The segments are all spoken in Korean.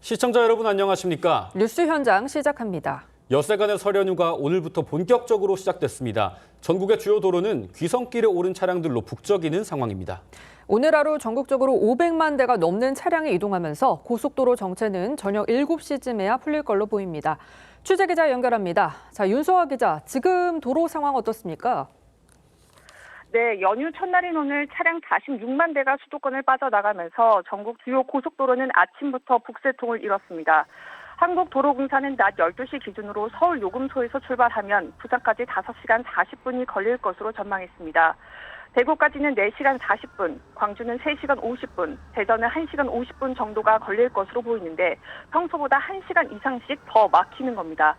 시청자 여러분 안녕하십니까? 뉴스 현장 시작합니다. 엿새간의 설 연휴가 오늘부터 본격적으로 시작됐습니다. 전국의 주요 도로는 귀성길에 오른 차량들로 북적이는 상황입니다. 오늘 하루 전국적으로 500만 대가 넘는 차량이 이동하면서 고속도로 정체는 저녁 7시쯤에야 풀릴 걸로 보입니다. 취재 기자 연결합니다. 자, 윤소아 기자, 지금 도로 상황 어떻습니까? 네, 연휴 첫날인 오늘 차량 46만 대가 수도권을 빠져나가면서 전국 주요 고속도로는 아침부터 북새통을 이뤘습니다. 한국도로공사는 낮 12시 기준으로 서울 요금소에서 출발하면 부산까지 5시간 40분이 걸릴 것으로 전망했습니다. 대구까지는 4시간 40분, 광주는 3시간 50분, 대전은 1시간 50분 정도가 걸릴 것으로 보이는데 평소보다 1시간 이상씩 더 막히는 겁니다.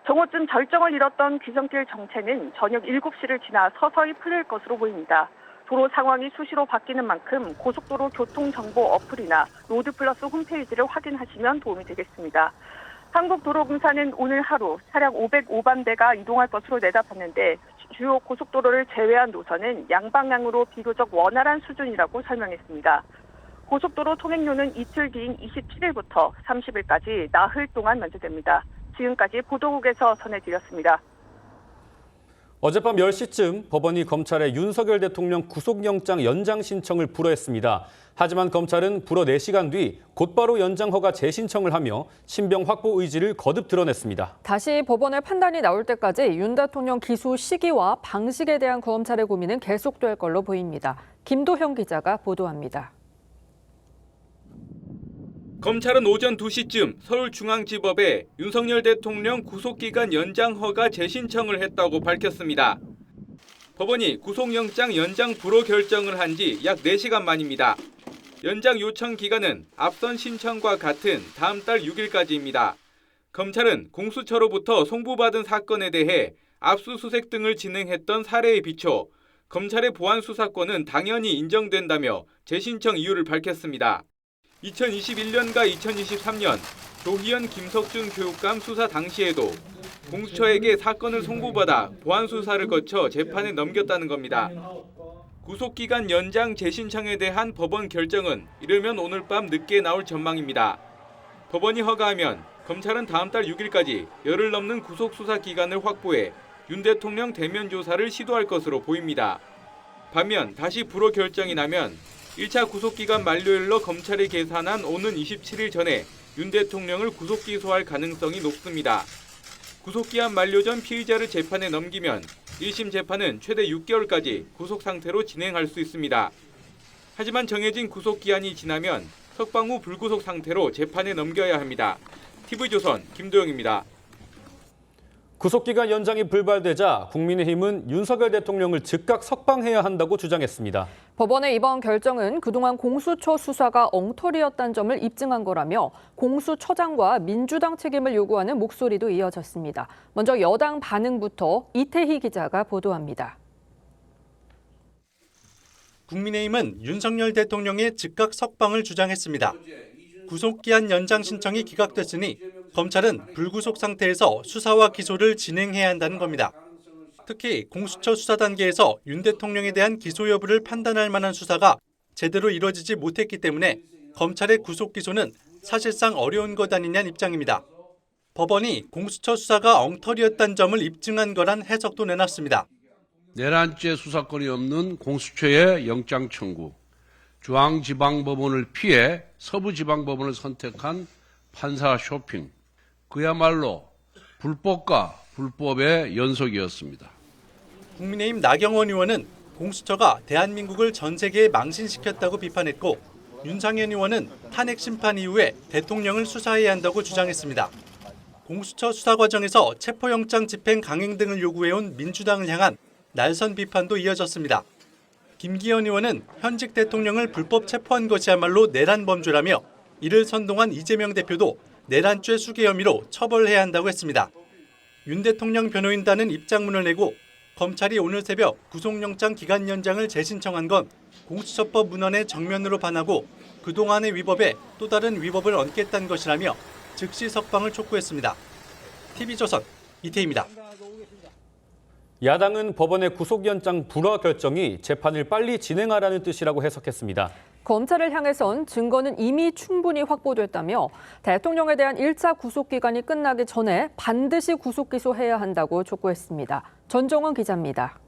정오쯤 절정을 이뤘던 귀성길 정체는 저녁 7시를 지나 서서히 풀릴 것으로 보입니다. 도로 상황이 수시로 바뀌는 만큼 고속도로 교통정보 어플이나 로드플러스 홈페이지를 확인하시면 도움이 되겠습니다. 한국도로공사는 오늘 하루 차량 505만 대가 이동할 것으로 내다봤는데 주요 고속도로를 제외한 노선은 양방향으로 비교적 원활한 수준이라고 설명했습니다. 고속도로 통행료는 이틀 뒤인 27일부터 30일까지 나흘 동안 면제됩니다. 지금까지 보도국에서 전해드렸습니다. 어젯밤 10시쯤 법원이 검찰에 윤석열 대통령 구속영장 연장 신청을 불허했습니다. 하지만 검찰은 불허 4시간 뒤 곧바로 연장 허가 재신청을 하며 신병 확보 의지를 거듭 드러냈습니다. 다시 법원의 판단이 나올 때까지 윤 대통령 기소 시기와 방식에 대한 검찰의 고민은 계속될 걸로 보입니다. 김도형 기자가 보도합니다. 검찰은 오전 2시쯤 서울중앙지법에 윤석열 대통령 구속기간 연장 허가 재신청을 했다고 밝혔습니다. 법원이 구속영장 연장 불허 결정을 한 지 약 4시간 만입니다. 연장 요청 기간은 앞선 신청과 같은 다음 달 6일까지입니다. 검찰은 공수처로부터 송부받은 사건에 대해 압수수색 등을 진행했던 사례에 비춰 검찰의 보안 수사권은 당연히 인정된다며 재신청 이유를 밝혔습니다. 2021년과 2023년 조희연 김석준 교육감 수사 당시에도 공수처에게 사건을 송부받아 보안 수사를 거쳐 재판에 넘겼다는 겁니다. 구속기간 연장 재신청에 대한 법원 결정은 이르면 오늘 밤 늦게 나올 전망입니다. 법원이 허가하면 검찰은 다음 달 6일까지 열흘 넘는 구속수사 기간을 확보해 윤 대통령 대면 조사를 시도할 것으로 보입니다. 반면 다시 불허 결정이 나면 1차 구속기간 만료일로 검찰이 계산한 오는 27일 전에 윤 대통령을 구속기소할 가능성이 높습니다. 구속기한 만료 전 피의자를 재판에 넘기면 1심 재판은 최대 6개월까지 구속 상태로 진행할 수 있습니다. 하지만 정해진 구속기한이 지나면 석방 후 불구속 상태로 재판에 넘겨야 합니다. TV조선 김도영입니다. 구속기간 연장이 불발되자 국민의힘은 윤석열 대통령을 즉각 석방해야 한다고 주장했습니다. 법원의 이번 결정은 그동안 공수처 수사가 엉터리였다는 점을 입증한 거라며 공수처장과 민주당 책임을 요구하는 목소리도 이어졌습니다. 먼저 여당 반응부터 이태희 기자가 보도합니다. 국민의힘은 윤석열 대통령의 즉각 석방을 주장했습니다. 구속기한 연장 신청이 기각됐으니 검찰은 불구속 상태에서 수사와 기소를 진행해야 한다는 겁니다. 특히 공수처 수사 단계에서 윤 대통령에 대한 기소 여부를 판단할 만한 수사가 제대로 이뤄지지 못했기 때문에 검찰의 구속 기소는 사실상 어려운 것 아니냐는 입장입니다. 법원이 공수처 수사가 엉터리였다는 점을 입증한 거란 해석도 내놨습니다. 내란죄 수사권이 없는 공수처의 영장 청구, 중앙지방법원을 피해 서부지방법원을 선택한 판사 쇼핑, 그야말로 불법과 불법의 연속이었습니다. 국민의힘 나경원 의원은 공수처가 대한민국을 전 세계에 망신시켰다고 비판했고 윤상현 의원은 탄핵 심판 이후에 대통령을 수사해야 한다고 주장했습니다. 공수처 수사 과정에서 체포영장 집행 강행 등을 요구해온 민주당을 향한 날선 비판도 이어졌습니다. 김기현 의원은 현직 대통령을 불법 체포한 것이야말로 내란 범죄라며 이를 선동한 이재명 대표도 내란죄 수괴 혐의로 처벌해야 한다고 했습니다. 윤 대통령 변호인단은 입장문을 내고 검찰이 오늘 새벽 구속영장 기간 연장을 재신청한 건 공수처법 문헌에 정면으로 반하고 그동안의 위법에 또 다른 위법을 얹겠다는 것이라며 즉시 석방을 촉구했습니다. TV조선 이태희입니다. 야당은 법원의 구속연장 불허 결정이 재판을 빨리 진행하라는 뜻이라고 해석했습니다. 검찰을 향해선 증거는 이미 충분히 확보됐다며 대통령에 대한 1차 구속기간이 끝나기 전에 반드시 구속 기소해야 한다고 촉구했습니다. 전종원 기자입니다.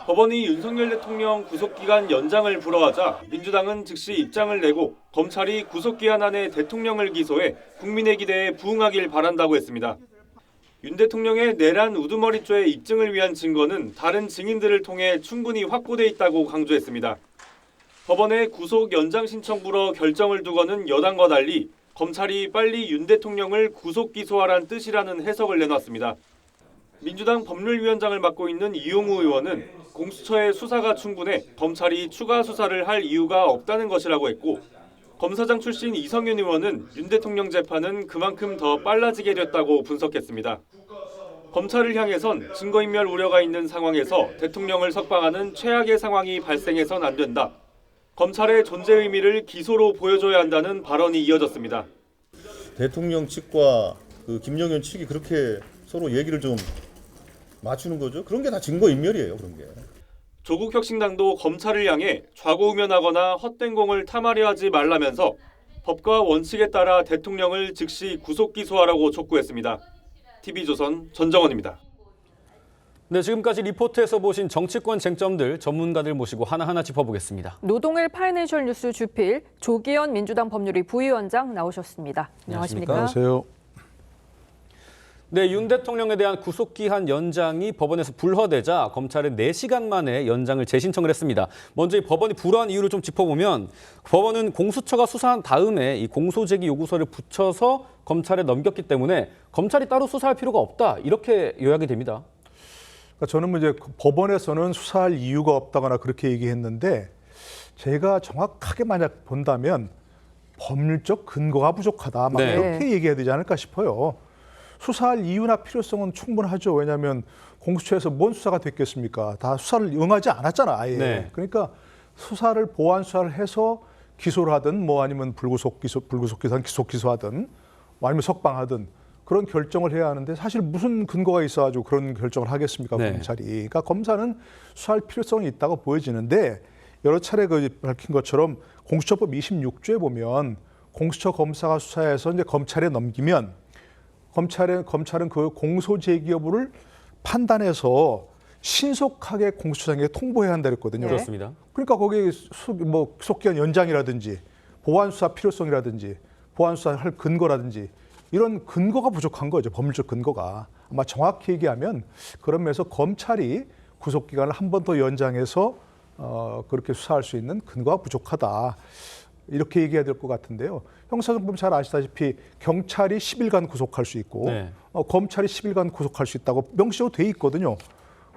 법원이 윤석열 대통령 구속기간 연장을 불허하자 민주당은 즉시 입장을 내고 검찰이 구속기한 안에 대통령을 기소해 국민의 기대에 부응하길 바란다고 했습니다. 윤 대통령의 내란 우두머리죄의 입증을 위한 증거는 다른 증인들을 통해 충분히 확보돼 있다고 강조했습니다. 법원의 구속 연장 신청 불허 결정을 두고는 여당과 달리 검찰이 빨리 윤 대통령을 구속 기소하라는 뜻이라는 해석을 내놨습니다. 민주당 법률위원장을 맡고 있는 이용우 의원은 공수처의 수사가 충분해 검찰이 추가 수사를 할 이유가 없다는 것이라고 했고, 검사장 출신 이성윤 의원은 윤 대통령 재판은 그만큼 더 빨라지게 됐다고 분석했습니다. 검찰을 향해선 증거인멸 우려가 있는 상황에서 대통령을 석방하는 최악의 상황이 발생해선 안 된다. 검찰의 존재 의미를 기소로 보여줘야 한다는 발언이 이어졌습니다. 대통령 측과 김영현 측이 그렇게 서로 얘기를 좀 맞추는 거죠. 그런 게 다 증거인멸이에요. 그런 게. 조국혁신당도 검찰을 향해 좌고우면하거나 헛된 공을 탐하려 하지 말라면서 법과 원칙에 따라 대통령을 즉시 구속 기소하라고 촉구했습니다. TV조선 전정원입니다. 네, 지금까지 리포트에서 보신 정치권 쟁점들 전문가들 모시고 하나하나 짚어보겠습니다. 노동일 파이낸셜 뉴스 주필 조기현 민주당 법률위 부위원장 나오셨습니다. 안녕하십니까? 안녕하세요. 네, 윤 대통령에 대한 구속기한 연장이 법원에서 불허되자 검찰은 4시간 만에 연장을 재신청을 했습니다. 먼저 이 법원이 불허한 이유를 좀 짚어보면 법원은 공수처가 수사한 다음에 이 공소제기 요구서를 붙여서 검찰에 넘겼기 때문에 검찰이 따로 수사할 필요가 없다, 이렇게 요약이 됩니다. 그러니까 저는 이제 법원에서는 수사할 이유가 없다거나 그렇게 얘기했는데, 제가 정확하게 만약 본다면 법률적 근거가 부족하다, 막 네. 이렇게 얘기해야 되지 않을까 싶어요. 수사할 이유나 필요성은 충분하죠. 왜냐하면 공수처에서 뭔 수사가 됐겠습니까? 다 수사를 응하지 않았잖아, 아예. 네. 그러니까 수사를 보완 수사를 해서 기소를 하든 뭐 아니면 불구속 기소하든 기속 기소하든 뭐 아니면 석방하든 그런 결정을 해야 하는데, 사실 무슨 근거가 있어가지고 그런 결정을 하겠습니까, 네. 검찰이. 그러니까 검사는 수사할 필요성이 있다고 보여지는데, 여러 차례 밝힌 것처럼 공수처법 26조에 보면 공수처 검사가 수사해서 이제 검찰에 넘기면 검찰은 그 공소 제기 여부를 판단해서 신속하게 공수처장에게 통보해야 한다 그랬거든요. 그렇습니다. 그러니까 거기 뭐 구속기한 연장이라든지 보완 수사 필요성이라든지 보완 수사할 근거라든지 이런 근거가 부족한 거죠. 법률적 근거가. 아마 정확히 얘기하면 그런 면에서 검찰이 구속기간을 한 번 더 연장해서 그렇게 수사할 수 있는 근거가 부족하다, 이렇게 얘기해야 될 것 같은데요. 형사정법 잘 아시다시피 경찰이 10일간 구속할 수 있고 네. 검찰이 10일간 구속할 수 있다고 명시로 돼 있거든요.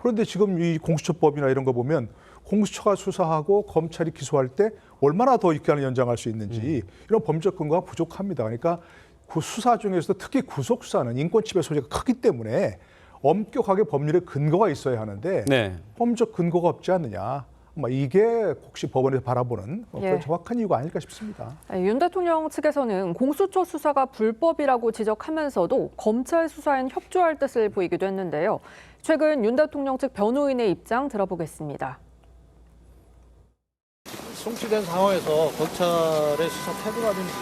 그런데 지금 이 공수처법이나 이런 거 보면 공수처가 수사하고 검찰이 기소할 때 얼마나 더 기간을 연장할 수 있는지 이런 법적 근거가 부족합니다. 그러니까 그 수사 중에서도 특히 구속 수사는 인권 침해 소지가 크기 때문에 엄격하게 법률의 근거가 있어야 하는데 네. 법적 근거가 없지 않느냐. 이게 혹시 법원에서 바라보는 그런 정확한 이유가 아닐까 싶습니다. 윤 대통령 측에서는 공수처 수사가 불법이라고 지적하면서도 검찰 수사엔 협조할 뜻을 보이기도 했는데요. 최근 윤 대통령 측 변호인의 입장 들어보겠습니다. 송치된 상황에서 검찰의 수사 태도라든지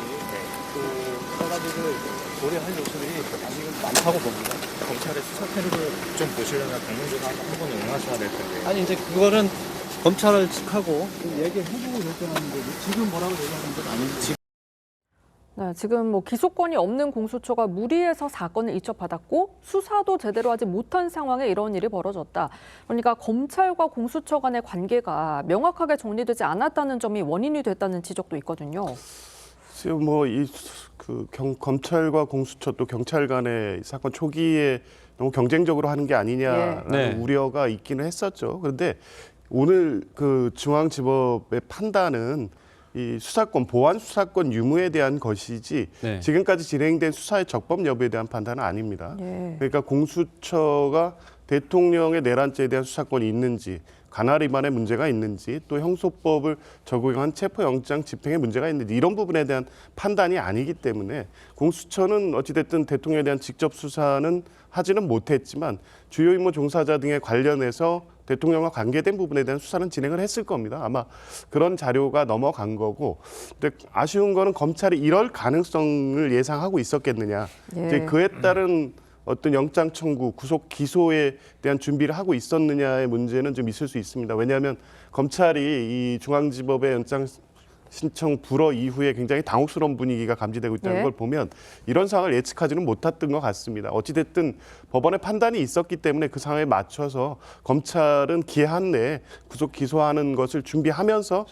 그 여러 가지를 고려할 요소들이 아직은 많다고 봅니다. 검찰의 수사 태도를 좀 보시려면 당연히 한 번은 응하셔야 될 텐데. 아니 이제 그거는 검찰을 측하고 얘기해보고 결정하는 거지. 지금 뭐라고 얘기하는 건 아니지. 네, 지금 기소권이 없는 공수처가 무리해서 사건을 이첩받았고 수사도 제대로 하지 못한 상황에 이런 일이 벌어졌다. 그러니까 검찰과 공수처 간의 관계가 명확하게 정리되지 않았다는 점이 원인이 됐다는 지적도 있거든요. 지금 검찰과 공수처 또 경찰 간의 사건 초기에 너무 경쟁적으로 하는 게 아니냐라는 네. 우려가 있기는 했었죠. 그런데 오늘 그 중앙지법의 판단은 이 수사권, 보완 수사권 유무에 대한 것이지 네. 지금까지 진행된 수사의 적법 여부에 대한 판단은 아닙니다. 네. 그러니까 공수처가 대통령의 내란죄에 대한 수사권이 있는지, 관할 위반의 문제가 있는지 또 형소법을 적용한 체포영장 집행에 문제가 있는지 이런 부분에 대한 판단이 아니기 때문에 공수처는 어찌됐든 대통령에 대한 직접 수사는 하지는 못했지만 주요 임무 종사자 등에 관련해서 대통령과 관계된 부분에 대한 수사는 진행을 했을 겁니다. 아마 그런 자료가 넘어간 거고, 근데 아쉬운 거는 검찰이 이럴 가능성을 예상하고 있었겠느냐. 예. 이제 그에 따른 어떤 영장 청구, 구속 기소에 대한 준비를 하고 있었느냐의 문제는 좀 있을 수 있습니다. 왜냐하면 검찰이 이 중앙지법의 연장 신청 불허 이후에 굉장히 당혹스러운 분위기가 감지되고 있다는 네. 걸 보면 이런 상황을 예측하지는 못했던 것 같습니다. 어찌됐든 법원의 판단이 있었기 때문에 그 상황에 맞춰서 검찰은 기한 내에 구속 기소하는 것을 준비하면서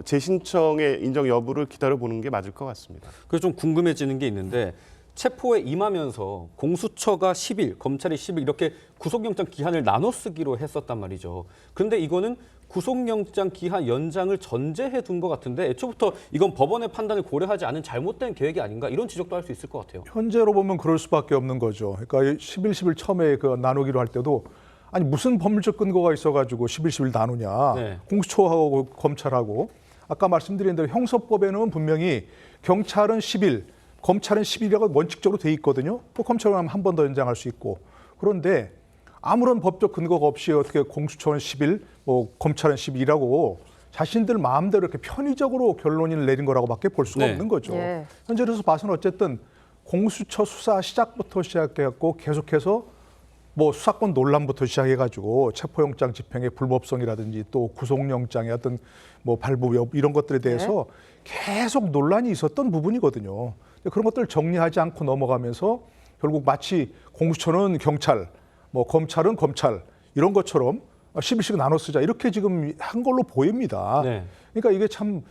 재신청의 인정 여부를 기다려보는 게 맞을 것 같습니다. 그래서 좀 궁금해지는 게 있는데 체포에 임하면서 공수처가 10일, 검찰이 10일 이렇게 구속영장 기한을 나눠 쓰기로 했었단 말이죠. 그런데 이거는 구속영장 기한 연장을 전제해 둔 것 같은데 애초부터 이건 법원의 판단을 고려하지 않은 잘못된 계획이 아닌가 이런 지적도 할 수 있을 것 같아요. 현재로 보면 그럴 수밖에 없는 거죠. 그러니까 10일, 10일 처음에 그 나누기로 할 때도 아니 무슨 법률적 근거가 있어가지고 10일, 10일 나누냐. 네. 공수처하고 검찰하고 아까 말씀드린 대로 형소법에는 분명히 경찰은 10일, 검찰은 10일이라고 원칙적으로 돼 있거든요. 또 검찰은 한 번 더 연장할 수 있고. 그런데 아무런 법적 근거가 없이 어떻게 공수처는 10일, 뭐 검찰은 10일이라고 자신들 마음대로 이렇게 편의적으로 결론을 내린 거라고밖에 볼 수가 네. 없는 거죠. 예. 현재로서 봐서는 어쨌든 공수처 수사 시작부터 시작해갖고 계속해서 뭐 수사권 논란부터 시작해가지고 체포영장 집행의 불법성이라든지 또 구속영장의 어떤 뭐 발부 여부 이런 것들에 대해서 계속 논란이 있었던 부분이거든요. 그런 것들을 정리하지 않고 넘어가면서 결국 마치 공수처는 경찰, 뭐 검찰은 검찰 이런 것처럼 10일씩 나눠 쓰자 이렇게 지금 한 걸로 보입니다. 네. 그러니까 이게 참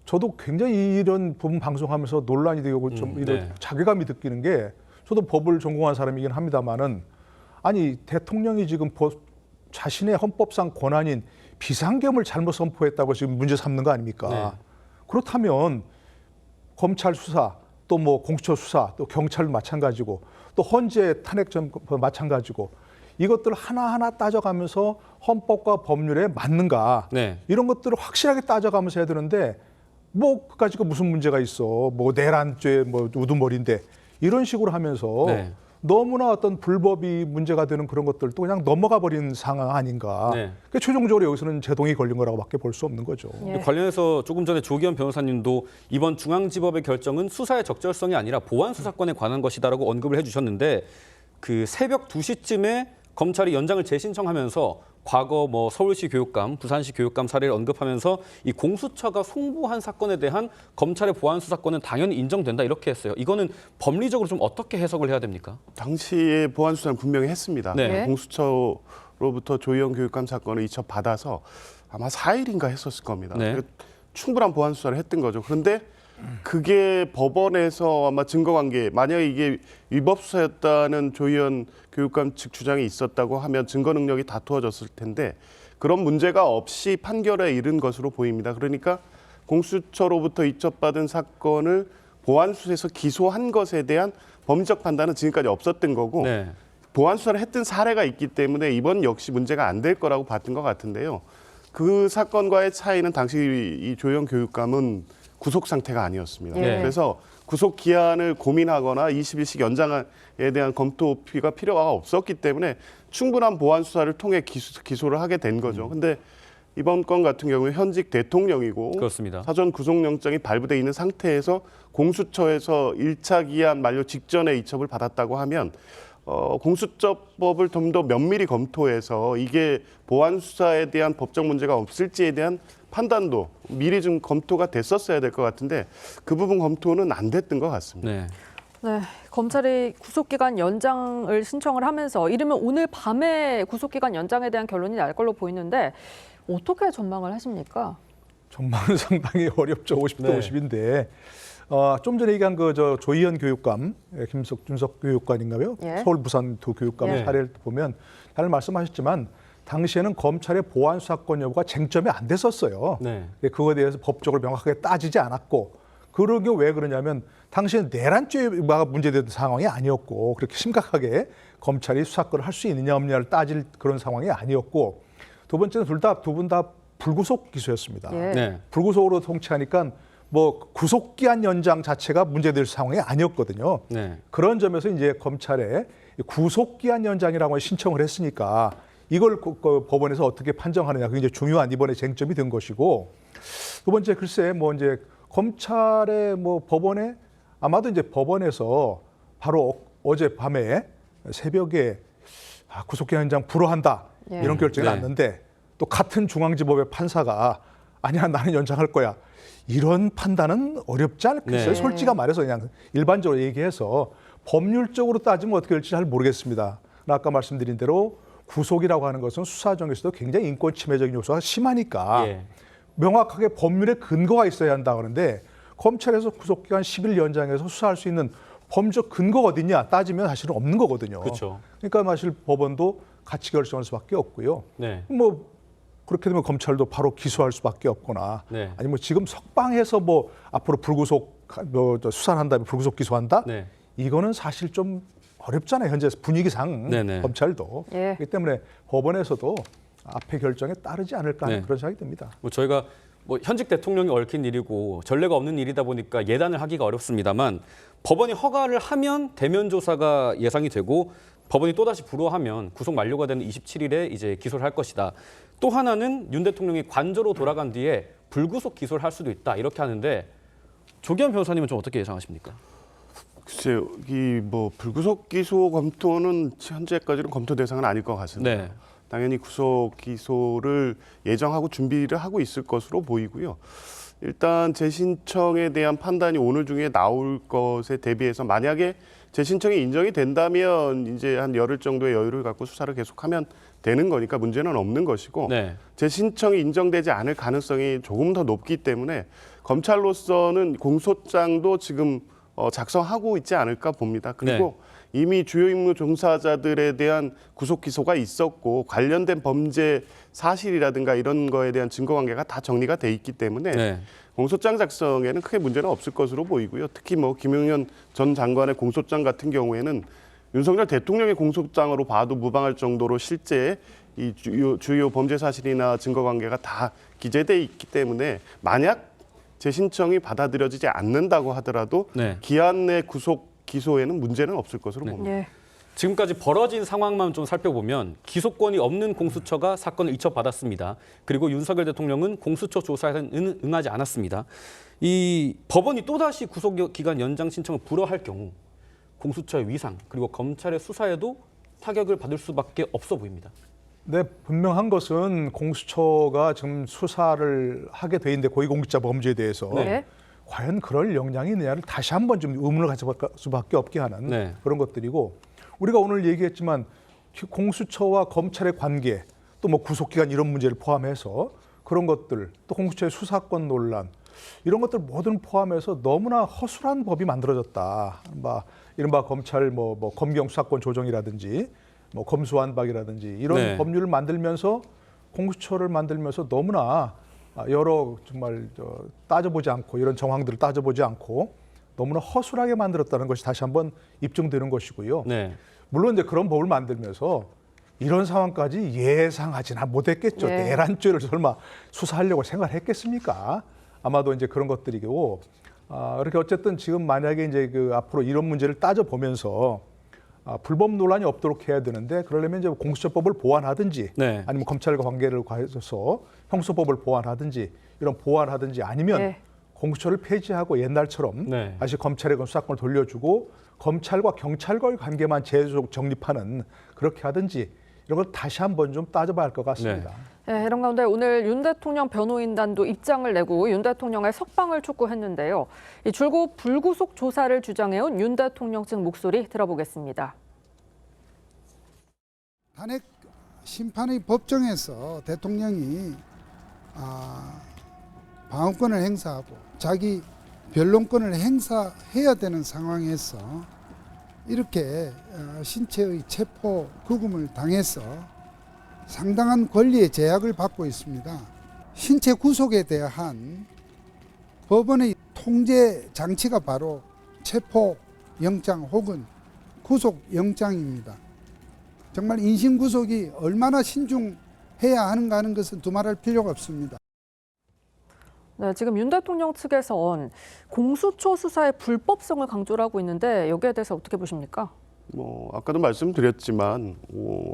저도 굉장히 이런 부분 방송하면서 논란이 되고 좀 이런 네. 자괴감이 느끼는 게 저도 법을 전공한 사람이긴 합니다만은 아니 대통령이 지금 자신의 헌법상 권한인 비상계엄을 잘못 선포했다고 지금 문제 삼는 거 아닙니까? 네. 그렇다면 검찰 수사 또 뭐 공수처 수사 또 경찰 마찬가지고 또 헌재 탄핵 전 마찬가지고 이것들을 하나하나 따져가면서 헌법과 법률에 맞는가 네. 이런 것들을 확실하게 따져가면서 해야 되는데 뭐 그까짓 무슨 문제가 있어 뭐 내란죄 뭐 우두머리인데 이런 식으로 하면서 네. 너무나 어떤 불법이 문제가 되는 그런 것들도 그냥 넘어가 버린 상황 아닌가. 네. 그러니까 최종적으로 여기서는 제동이 걸린 거라고밖에 볼 수 없는 거죠. 예. 관련해서 조금 전에 조기현 변호사님도 이번 중앙지법의 결정은 수사의 적절성이 아니라 보안 수사권에 관한 것이다라고 언급을 해주셨는데 그 새벽 2시쯤에 검찰이 연장을 재신청하면서 과거 뭐 서울시 교육감, 부산시 교육감 사례를 언급하면서 이 공수처가 송부한 사건에 대한 검찰의 보안 수사권은 당연히 인정된다 이렇게 했어요. 이거는 법리적으로 좀 어떻게 해석을 해야 됩니까? 당시에 보안 수사는 분명히 했습니다. 네. 공수처로부터 조희영 교육감 사건을 이첩받아서 아마 4일인가 했었을 겁니다. 네. 그러니까 충분한 보안 수사를 했던 거죠. 그런데 그게 법원에서 아마 증거관계, 만약에 이게 위법 수사였다는 조희연 교육감 측 주장이 있었다고 하면 증거 능력이 다투어졌을 텐데 그런 문제가 없이 판결에 이른 것으로 보입니다. 그러니까 공수처로부터 이첩받은 사건을 보안 수사에서 기소한 것에 대한 법리적 판단은 지금까지 없었던 거고 네. 보안 수사를 했던 사례가 있기 때문에 이번 역시 문제가 안 될 거라고 봤던 것 같은데요. 그 사건과의 차이는 당시 이 조희연 교육감은 구속 상태가 아니었습니다. 네. 그래서 구속 기한을 고민하거나 20일씩 연장에 대한 검토가 필요가 없었기 때문에 충분한 보안 수사를 통해 기소를 하게 된 거죠. 근데 이번 건 같은 경우에 현직 대통령이고 그렇습니다. 사전 구속영장이 발부돼 있는 상태에서 공수처에서 1차 기한 만료 직전에 이첩을 받았다고 하면 공수처법을 좀 더 면밀히 검토해서 이게 보안 수사에 대한 법적 문제가 없을지에 대한 판단도 미리 좀 검토가 됐었어야 될 것 같은데 그 부분 검토는 안 됐던 것 같습니다. 네. 네, 검찰이 구속기간 연장을 신청을 하면서 이르면 오늘 밤에 구속기간 연장에 대한 결론이 날 걸로 보이는데 어떻게 전망을 하십니까? 전망은 상당히 어렵죠. 50대 네. 50인데 좀 전에 얘기한 그 조희연 교육감, 김준석 교육관인가요? 예. 서울 부산 두 교육감의 예. 사례를 보면 잘 말씀하셨지만 당시에는 검찰의 보안 수사권 여부가 쟁점이 안 됐었어요. 네. 그거에 대해서 법적으로 명확하게 따지지 않았고 그러게 왜 그러냐면 당시에는 내란죄가 문제된 상황이 아니었고 그렇게 심각하게 검찰이 수사권을 할 수 있느냐 없느냐를 따질 그런 상황이 아니었고 두 번째는 두 분 다 불구속 기소였습니다. 예. 네. 불구속으로 통치하니까 뭐 구속기한 연장 자체가 문제될 상황이 아니었거든요. 네. 그런 점에서 이제 검찰에 구속기한 연장이라고 신청을 했으니까 이걸 법원에서 어떻게 판정하느냐, 그게 이제 중요한 이번에 쟁점이 된 것이고, 두 번째 글쎄 뭐 이제 검찰의 뭐 법원에 아마도 이제 법원에서 바로 어젯밤에 새벽에 구속기한 연장 불허한다 이런 결정이 네. 났는데, 또 같은 중앙지법의 판사가 아니야 나는 연장할 거야, 이런 판단은 어렵지 않겠어요? 네. 솔직히 말해서 그냥 일반적으로 얘기해서 법률적으로 따지면 어떻게 될지 잘 모르겠습니다. 아까 말씀드린 대로 구속이라고 하는 것은 수사 중에서도 굉장히 인권 침해적인 요소가 심하니까 예. 명확하게 법률에 근거가 있어야 한다고 하는데, 검찰에서 구속기간 10일 연장해서 수사할 수 있는 법적 근거가 어딨냐 따지면 사실은 없는 거거든요. 그렇죠. 그러니까 사실 법원도 같이 결정할 수밖에 없고요. 네. 뭐 그렇게 되면 검찰도 바로 기소할 수밖에 없거나, 네. 아니 뭐 지금 석방해서 뭐 앞으로 불구속 수사한 다음에 불구속 기소한다? 네. 이거는 사실 좀 어렵잖아요. 현재 분위기상 네네. 검찰도. 예. 그렇기 때문에 법원에서도 앞의 결정에 따르지 않을까 하는 네. 그런 생각이 듭니다. 뭐 저희가 뭐 현직 대통령이 얽힌 일이고 전례가 없는 일이다 보니까 예단을 하기가 어렵습니다만, 법원이 허가를 하면 대면 조사가 예상이 되고 법원이 또다시 불허하면 구속 만료가 되는 27일에 이제 기소를 할 것이다. 또 하나는 윤 대통령이 관저로 돌아간 뒤에 불구속 기소를 할 수도 있다, 이렇게 하는데 조기현 변호사님은 좀 어떻게 예상하십니까? 글쎄요, 이 뭐 불구속 기소 검토는 현재까지는 검토 대상은 아닐 것 같습니다. 네. 당연히 구속 기소를 예정하고 준비를 하고 있을 것으로 보이고요. 일단 재신청에 대한 판단이 오늘 중에 나올 것에 대비해서 만약에 재신청이 인정이 된다면 이제 한 열흘 정도의 여유를 갖고 수사를 계속하면 되는 거니까 문제는 없는 것이고, 네. 재신청이 인정되지 않을 가능성이 조금 더 높기 때문에 검찰로서는 공소장도 지금 작성하고 있지 않을까 봅니다. 그리고 이미 주요 임무 종사자들에 대한 구속 기소가 있었고 관련된 범죄 사실이라든가 이런 거에 대한 증거관계가 다 정리가 돼 있기 때문에 네. 공소장 작성에는 크게 문제는 없을 것으로 보이고요. 특히 뭐 김용현 전 장관의 공소장 같은 경우에는 윤석열 대통령의 공소장으로 봐도 무방할 정도로 실제 이 주요 범죄 사실이나 증거관계가 다 기재돼 있기 때문에 만약 재신청이 받아들여지지 않는다고 하더라도 네. 기한 내 구속 기소에는 문제는 없을 것으로 봅니다. 예. 지금까지 벌어진 상황만 좀 살펴보면 기소권이 없는 공수처가 사건을 이첩받았습니다. 그리고 윤석열 대통령은 공수처 조사에는 응하지 않았습니다. 이 법원이 또다시 구속기간 연장 신청을 불허할 경우 공수처의 위상 그리고 검찰의 수사에도 타격을 받을 수밖에 없어 보입니다. 네, 분명한 것은 공수처가 지금 수사를 하게 돼 있는데 고위공직자 범죄에 대해서 네. 과연 그럴 역량이 있느냐를 다시 한번 좀 의문을 가질 수밖에 없게 하는 네. 그런 것들이고, 우리가 오늘 얘기했지만 공수처와 검찰의 관계, 또 뭐 구속기간 이런 문제를 포함해서 그런 것들, 또 공수처의 수사권 논란, 이런 것들 모든 포함해서 너무나 허술한 법이 만들어졌다. 이른바 검찰 뭐 검경 수사권 조정이라든지 뭐 검수완박이라든지 이런 네. 법률을 만들면서 공수처를 만들면서 너무나 여러 정말 따져보지 않고 이런 정황들을 따져보지 않고 너무나 허술하게 만들었다는 것이 다시 한번 입증되는 것이고요. 네. 물론 이제 그런 법을 만들면서 이런 상황까지 예상하지는 못했겠죠. 네. 내란죄를 설마 수사하려고 생각을 했겠습니까? 아마도 이제 그런 것들이고, 이렇게 어쨌든 지금 만약에 이제 앞으로 이런 문제를 따져 보면서 불법 논란이 없도록 해야 되는데, 그러려면 이제 공수처법을 보완하든지, 네. 아니면 검찰과 관계를 가해서 형소법을 보완하든지, 이런 보완하든지, 아니면 네. 공수처를 폐지하고 옛날처럼 네. 다시 검찰에 수사권을 돌려주고 검찰과 경찰과의 관계만 재족 정립하는, 그렇게 하든지 이런 걸 다시 한번 좀 따져봐야 할 것 같습니다. 네, 이런 가운데 오늘 윤 대통령 변호인단도 입장을 내고 윤 대통령의 석방을 촉구했는데요. 이 줄곧 불구속 조사를 주장해온 윤 대통령 측 목소리 들어보겠습니다. 탄핵 심판의 법정에서 대통령이 방어권을 행사하고 자기 변론권을 행사해야 되는 상황에서 이렇게 신체의 체포 구금을 당해서 상당한 권리의 제약을 받고 있습니다. 신체 구속에 대한 법원의 통제 장치가 바로 체포 영장 혹은 구속 영장입니다. 정말 인신 구속이 얼마나 신중해야 해야 하는가 하는 것은 두말할 필요가 없습니다. 네, 지금 윤 대통령 측에선 공수처 수사의 불법성을 강조를 하고 있는데 여기에 대해서 어떻게 보십니까? 아까도 말씀드렸지만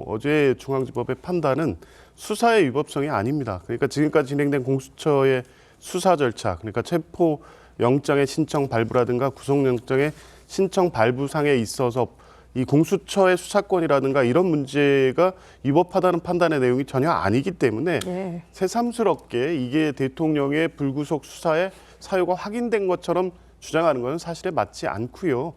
어제 중앙지법의 판단은 수사의 위법성이 아닙니다. 그러니까 지금까지 진행된 공수처의 수사 절차, 그러니까 체포 영장의 신청 발부라든가 구속영장의 신청 발부상에 있어서 이 공수처의 수사권이라든가 이런 문제가 위법하다는 판단의 내용이 전혀 아니기 때문에 새삼스럽게 이게 대통령의 불구속 수사의 사유가 확인된 것처럼 주장하는 것은 사실에 맞지 않고요.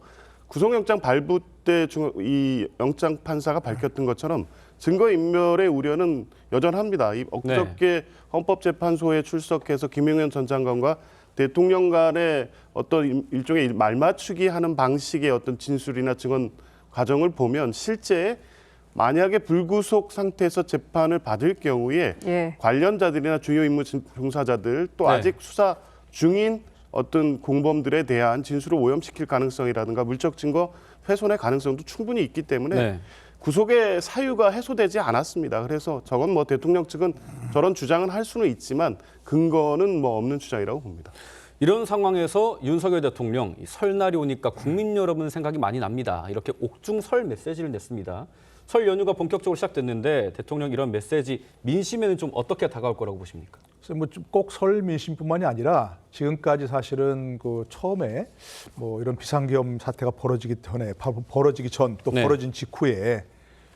구속영장 발부 때 이 영장 판사가 밝혔던 것처럼 증거인멸의 우려는 여전합니다. 이 엊그저께 헌법재판소에 출석해서 김용현 전 장관과 대통령 간의 어떤 일종의 말맞추기 하는 방식의 어떤 진술이나 증언 과정을 보면 실제 만약에 불구속 상태에서 재판을 받을 경우에 관련자들이나 주요 임무 종사자들 또 아직 수사 중인 어떤 공범들에 대한 진술을 오염시킬 가능성이라든가 물적 증거 훼손의 가능성도 충분히 있기 때문에 구속의 사유가 해소되지 않았습니다. 그래서 저건 대통령 측은 저런 주장은 할 수는 있지만 근거는 없는 주장이라고 봅니다. 이런 상황에서 윤석열 대통령 설날이 오니까 국민 여러분 생각이 많이 납니다. 이렇게 옥중 설 메시지를 냈습니다. 설 연휴가 본격적으로 시작됐는데 대통령 이런 메시지 민심에는 좀 어떻게 다가올 거라고 보십니까? 꼭 설 민심뿐만이 아니라 지금까지 사실은 처음에 이런 비상계엄 사태가 벌어지기 전 또 벌어진 직후에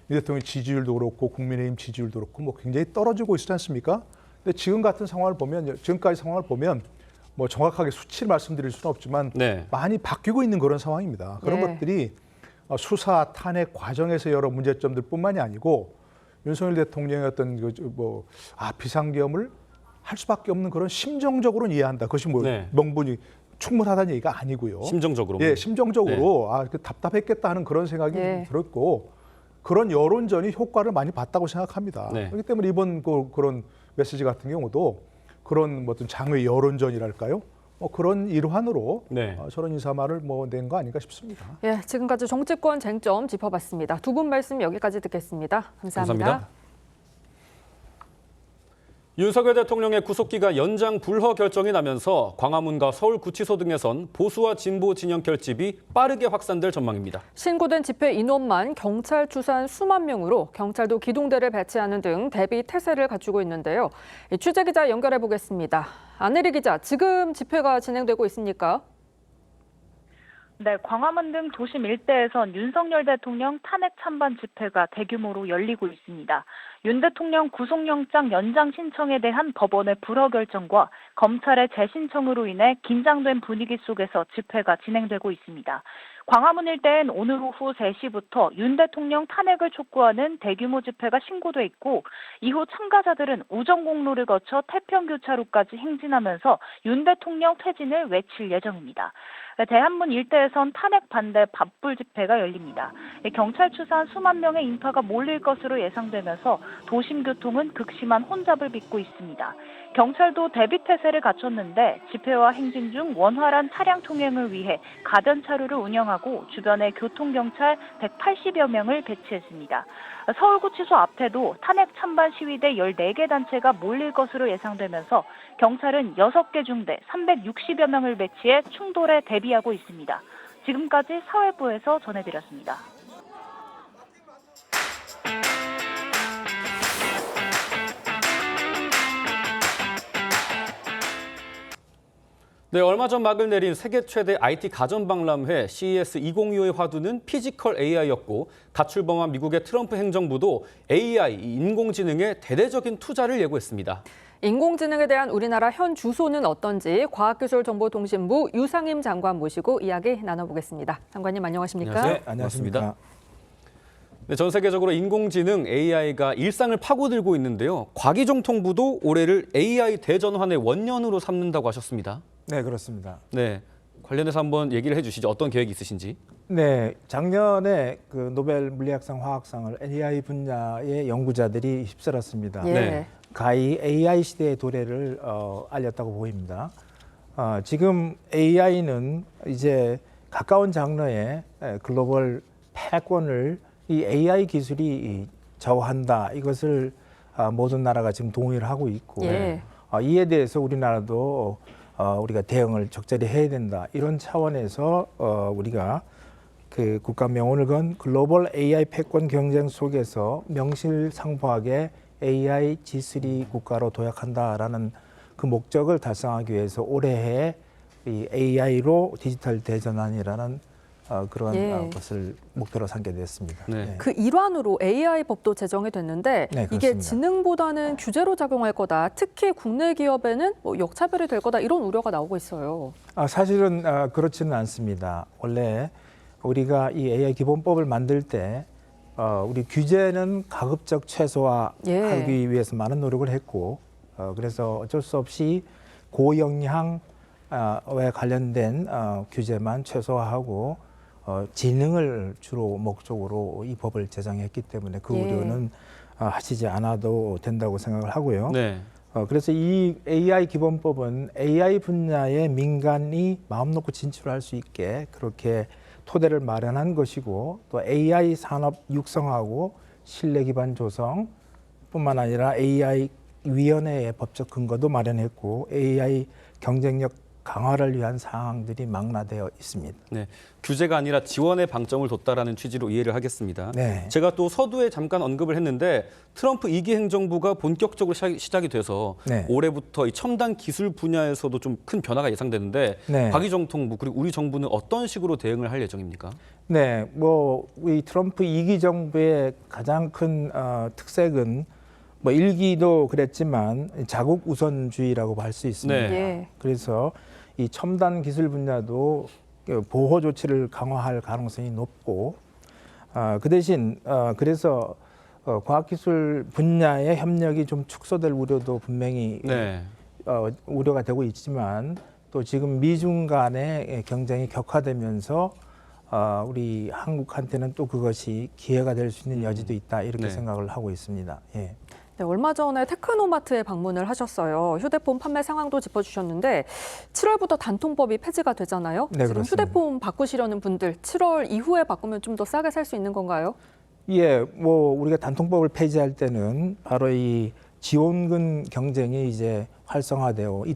이 대통령 지지율도 그렇고 국민의힘 지지율도 그렇고 굉장히 떨어지고 있지 않습니까? 근데 지금 같은 상황을 보면 지금까지 상황을 보면 정확하게 수치를 말씀드릴 수는 없지만 많이 바뀌고 있는 그런 상황입니다. 그런 것들이 수사 탄핵 과정에서 여러 문제점들뿐만이 아니고 윤석열 대통령의 어떤 비상계엄을 할 수밖에 없는 그런 심정적으로는 이해한다. 그것이 명분이 충분하다는 얘기가 아니고요. 심정적으로. 심정적으로 답답했겠다 하는 그런 생각이 들었고 그런 여론전이 효과를 많이 봤다고 생각합니다. 그렇기 때문에 이번 그런 메시지 같은 경우도 그런 어떤 장외 여론전이랄까요? 그런 일환으로 저런 인사말을 낸 거 아닌가 싶습니다. 지금까지 정치권 쟁점 짚어봤습니다. 두 분 말씀 여기까지 듣겠습니다. 감사합니다. 윤석열 대통령의 구속기간 연장 불허 결정이 나면서 광화문과 서울구치소 등에선 보수와 진보 진영 결집이 빠르게 확산될 전망입니다. 신고된 집회 인원만 경찰 추산 수만 명으로 경찰도 기동대를 배치하는 등 대비 태세를 갖추고 있는데요. 취재기자 연결해 보겠습니다. 안혜리 기자, 지금 집회가 진행되고 있습니까? 네, 광화문 등 도심 일대에선 윤석열 대통령 탄핵 찬반 집회가 대규모로 열리고 있습니다. 윤 대통령 구속영장 연장 신청에 대한 법원의 불허 결정과 검찰의 재신청으로 인해 긴장된 분위기 속에서 집회가 진행되고 있습니다. 광화문 일대엔 오늘 오후 3시부터 윤 대통령 탄핵을 촉구하는 대규모 집회가 신고돼 있고 이후 참가자들은 우정공로를 거쳐 태평교차로까지 행진하면서 윤 대통령 퇴진을 외칠 예정입니다. 대한문 일대에선 탄핵 반대 밥불 집회가 열립니다. 경찰 추산 수만 명의 인파가 몰릴 것으로 예상되면서 도심 교통은 극심한 혼잡을 빚고 있습니다. 경찰도 대비 태세를 갖췄는데 집회와 행진 중 원활한 차량 통행을 위해 가변 차로를 운영하고 주변에 교통경찰 180여 명을 배치했습니다. 서울구치소 앞에도 탄핵 찬반 시위대 14개 단체가 몰릴 것으로 예상되면서 경찰은 6개 중대 360여 명을 배치해 충돌에 대비하고 있습니다. 지금까지 사회부에서 전해드렸습니다. 네, 얼마 전 막을 내린 세계 최대 IT 가전박람회 CES 2025의 화두는 피지컬 AI였고 가출범한 미국의 트럼프 행정부도 AI, 인공지능에 대대적인 투자를 예고했습니다. 인공지능에 대한 우리나라 현 주소는 어떤지 과학기술정보통신부 유상임 장관 모시고 이야기 나눠보겠습니다. 장관님 안녕하십니까? 안녕하세요. 안녕하십니까? 네, 전 세계적으로 인공지능 AI가 일상을 파고들고 있는데요. 과기정통부도 올해를 AI 대전환의 원년으로 삼는다고 하셨습니다. 네, 그렇습니다. 네, 관련해서 한번 얘기를 해주시죠. 어떤 계획이 있으신지. 네, 작년에 그 노벨 물리학상, 화학상을 AI 분야의 연구자들이 휩쓸었습니다. 네. 가히 AI 시대의 도래를 알렸다고 보입니다. 지금 AI는 이제 가까운 장래에 글로벌 패권을 이 AI 기술이 좌우한다. 이것을 모든 나라가 지금 동의를 하고 있고 예. 이에 대해서 우리나라도 우리가 대응을 적절히 해야 된다. 이런 차원에서 우리가 그 국가 명운을 건 글로벌 AI 패권 경쟁 속에서 명실상부하게 AI G3 국가로 도약한다라는 그 목적을 달성하기 위해서 올해에 이 AI로 디지털 대전환이라는 그런 예. 것을 목표로 삼게 됐습니다. 네. 그 일환으로 AI 법도 제정이 됐는데 네, 이게 그렇습니다. 지능보다는 규제로 작용할 거다. 특히 국내 기업에는 뭐 역차별이 될 거다. 이런 우려가 나오고 있어요. 사실은 그렇지는 않습니다. 원래 우리가 이 AI 기본법을 만들 때 우리 규제는 가급적 최소화하기 예. 위해서 많은 노력을 했고 그래서 어쩔 수 없이 고영향 에 관련된 규제만 최소화하고 지능을 주로 목적으로 이 법을 제정했기 때문에 그 예. 우려는 하시지 않아도 된다고 생각을 하고요. 네. 그래서 이 AI 기본법은 AI 분야에 민간이 마음 놓고 진출할 수 있게 그렇게 토대를 마련한 것이고 또 AI 산업 육성하고 신뢰 기반 조성 뿐만 아니라 AI 위원회의 법적 근거도 마련했고 AI 경쟁력 강화를 위한 사항들이 망라되어 있습니다. 네, 규제가 아니라 지원에 방점을 뒀다라는 취지로 이해를 하겠습니다. 네. 제가 또 서두에 잠깐 언급을 했는데 트럼프 2기 행정부가 본격적으로 시작이 돼서 네. 올해부터 이 첨단 기술 분야에서도 좀 큰 변화가 예상되는데 네. 과기정통부 그리고 우리 정부는 어떤 식으로 대응을 할 예정입니까? 네, 이 트럼프 2기 정부의 가장 큰 특색은 1기도 그랬지만 자국 우선주의라고 할 수 있습니다. 네. 예. 그래서 이 첨단 기술 분야도 보호 조치를 강화할 가능성이 높고 그 대신 그래서 과학기술 분야의 협력이 좀 축소될 우려도 분명히 네. 우려가 되고 있지만 또 지금 미중 간의 경쟁이 격화되면서 우리 한국한테는 또 그것이 기회가 될 수 있는 여지도 있다 이렇게 네. 생각을 하고 있습니다. 예. 네, 얼마 전에 테크노마트에 방문을 하셨어요. 휴대폰 판매 상황도 짚어주셨는데 7월부터 단통법이 폐지가 되잖아요. 네, 지금 그렇습니다. 휴대폰 바꾸시려는 분들 7월 이후에 바꾸면 좀 더 싸게 살 수 있는 건가요? 예, 우리가 단통법을 폐지할 때는 바로 이 지원금 경쟁이 이제 활성화되어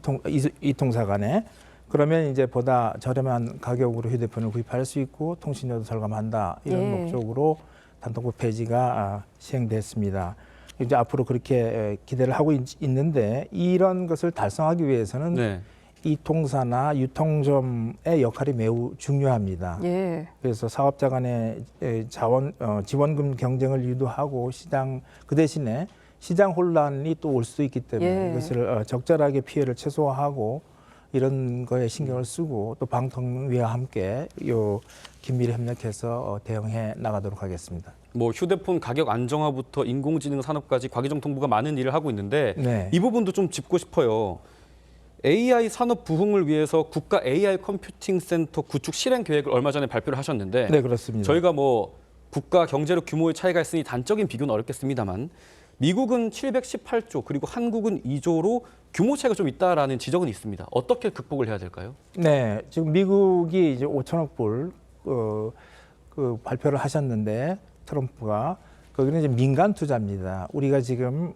이통사 간에 그러면 이제 보다 저렴한 가격으로 휴대폰을 구입할 수 있고 통신료도 절감한다 이런 예. 목적으로 단통법 폐지가 시행됐습니다. 이제 앞으로 그렇게 기대를 하고 있는데 이런 것을 달성하기 위해서는 네. 이통사나 유통점의 역할이 매우 중요합니다. 예. 그래서 사업자 간의 지원금 경쟁을 유도하고 그 대신에 시장 혼란이 또 올 수 있기 때문에 예. 이것을 적절하게 피해를 최소화하고 이런 거에 신경을 쓰고 또 방통위와 함께 긴밀히 협력해서 대응해 나가도록 하겠습니다. 뭐 휴대폰 가격 안정화부터 인공지능 산업까지 과기정통부가 많은 일을 하고 있는데 네. 이 부분도 좀 짚고 싶어요. AI 산업 부흥을 위해서 국가 AI 컴퓨팅 센터 구축 실행 계획을 얼마 전에 발표를 하셨는데 네, 그렇습니다. 저희가 국가 경제력 규모의 차이가 있으니 단적인 비교는 어렵겠습니다만 미국은 718조 그리고 한국은 2조로 규모 차이가 좀 있다라는 지적은 있습니다. 어떻게 극복을 해야 될까요? 네, 지금 미국이 이제 5천억 불 발표를 하셨는데 트럼프가 거기는 이제 민간 투자입니다. 우리가 지금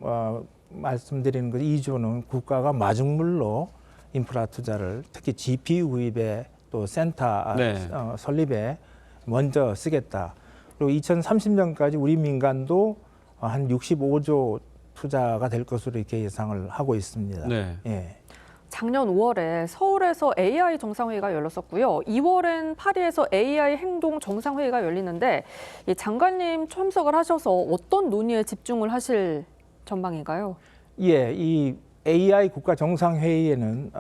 말씀드리는 것 2조는 국가가 마중물로 인프라 투자를 특히 GPU 구입에 또 센터 네. 설립에 먼저 쓰겠다. 그리고 2030년까지 우리 민간도 한 65조 투자가 될 것으로 이렇게 예상을 하고 있습니다. 네. 예. 작년 5월에 서울에서 AI 정상회의가 열렸었고요. 2월엔 파리에서 AI 행동 정상회의가 열리는데 이 장관님 참석을 하셔서 어떤 논의에 집중을 하실 전망인가요? 예, 이 AI 국가 정상회의에는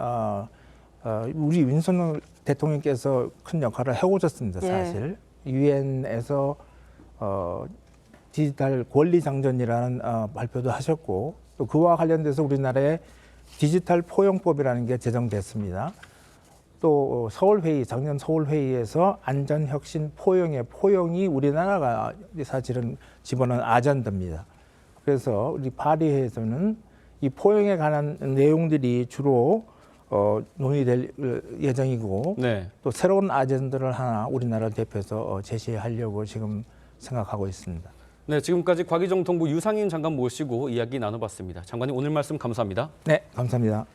우리 윤석열 대통령께서 큰 역할을 해오셨습니다. 사실 유엔에서 디지털 권리 장전이라는 발표도 하셨고 또 그와 관련돼서 우리나라에 디지털 포용법이라는 게 제정됐습니다. 또 작년 서울회의에서 안전혁신 포용의 포용이 우리나라가 사실은 집어넣은 아젠다입니다. 그래서 우리 파리에서는 이 포용에 관한 내용들이 주로 논의될 예정이고 네. 또 새로운 아젠다를 하나 우리나라를 대표해서 제시하려고 지금 생각하고 있습니다. 네, 지금까지 과기정통부 유상인 장관 모시고 이야기 나눠봤습니다. 장관님 오늘 말씀 감사합니다. 네, 감사합니다.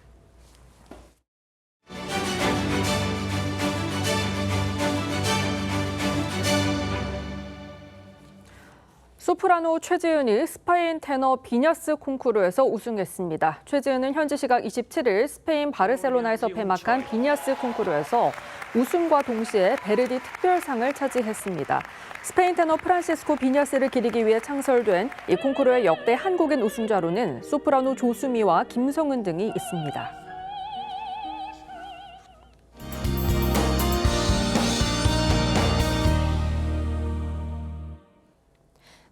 소프라노 최지은이 스페인 테너 비냐스 콩쿠르에서 우승했습니다. 최지은은 현지 시각 27일 스페인 바르셀로나에서 폐막한 비냐스 콩쿠르에서 우승과 동시에 베르디 특별상을 차지했습니다. 스페인 테너 프란시스코 비냐스를 기리기 위해 창설된 이 콩쿠르의 역대 한국인 우승자로는 소프라노 조수미와 김성은 등이 있습니다.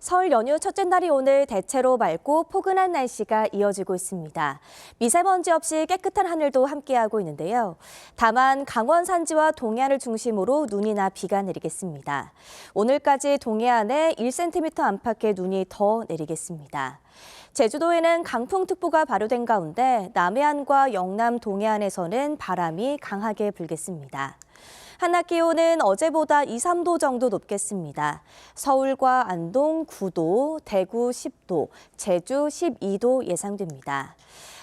설 연휴 첫째 날이 오늘 대체로 맑고 포근한 날씨가 이어지고 있습니다. 미세먼지 없이 깨끗한 하늘도 함께하고 있는데요. 다만 강원 산지와 동해안을 중심으로 눈이나 비가 내리겠습니다. 오늘까지 동해안에 1cm 안팎의 눈이 더 내리겠습니다. 제주도에는 강풍특보가 발효된 가운데 남해안과 영남 동해안에서는 바람이 강하게 불겠습니다. 한낮 기온은 어제보다 2, 3도 정도 높겠습니다. 서울과 안동 9도, 대구 10도, 제주 12도 예상됩니다.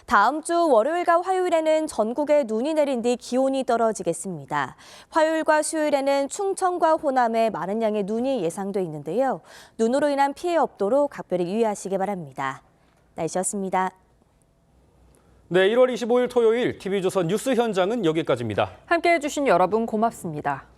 다음 주 월요일과 화요일에는 전국에 눈이 내린 뒤 기온이 떨어지겠습니다. 화요일과 수요일에는 충청과 호남에 많은 양의 눈이 예상돼 있는데요. 눈으로 인한 피해 없도록 각별히 유의하시기 바랍니다. 날씨였습니다. 네, 1월 25일 토요일 TV조선 뉴스 현장은 여기까지입니다. 함께해 주신 여러분 고맙습니다.